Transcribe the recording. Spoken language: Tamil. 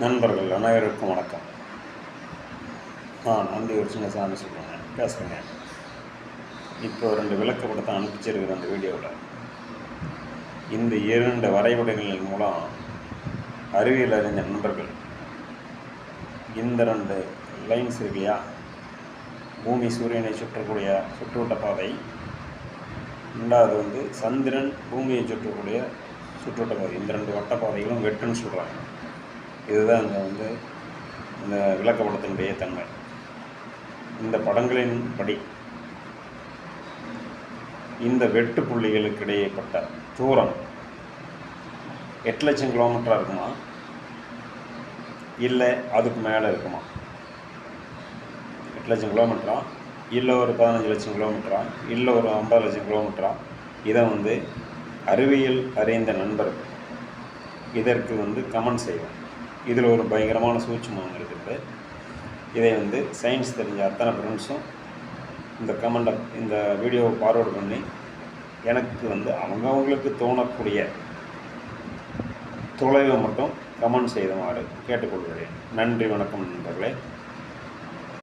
நண்பர்கள் அனைவருக்கும் வணக்கம். நான் ஒரு சின்ன சாமி சொல்லுவேங்க பேசுகிறேங்க. இப்போ 2 விளக்கப்படத்தை அனுப்பிச்சிருக்கிற அந்த வீடியோவில் இந்த 2 வரைபடங்களின் மூலம் அறிவியல் அறிஞ நண்பர்கள் இந்த 2 லைன்ஸ் இருக்கு இல்லையா, பூமி சூரியனை சுற்றக்கூடிய சுற்றுவட்ட பாதை, ரெண்டாவது சந்திரன் பூமியை சுற்றக்கூடிய சுற்றுவட்ட பாதை, இந்த 2 வட்ட பாதைகளும் வெட்டுன்னு சொல்கிறாங்க. இதுதான் இந்த விளக்கப்படத்தினுடைய தன்மை. இந்த படங்களின் படி இந்த வெட்டு புள்ளிகளுக்கு இடையேப்பட்ட தூரம் 8 லட்சம் கிலோமீட்டராக இருக்குமா, இல்லை அதுக்கு மேலே இருக்குமா? 8 லட்சம் கிலோமீட்டரா, இல்லை ஒரு 15 லட்சம் கிலோமீட்டரா, இல்லை ஒரு 50 லட்சம் கிலோமீட்டரா? இதை அறிவியல் அறிந்த நண்பர்கள் இதற்கு கமெண்ட் செய்வோம். இதில் ஒரு பயங்கரமான சூட்சுமம் இருக்குது. இதை சயின்ஸ் தெரிஞ்ச அத்தனை ஃப்ரெண்ட்ஸும் இந்த கமெண்டை, இந்த வீடியோவை ஃபார்வர்டு பண்ணி எனக்கு அவங்கவுங்களுக்கு தோணக்கூடிய தொலைவை மட்டும் கமெண்ட் செய்தமாறு கேட்டுக்கொள்கிறேன். நன்றி, வணக்கம் நண்பர்களே.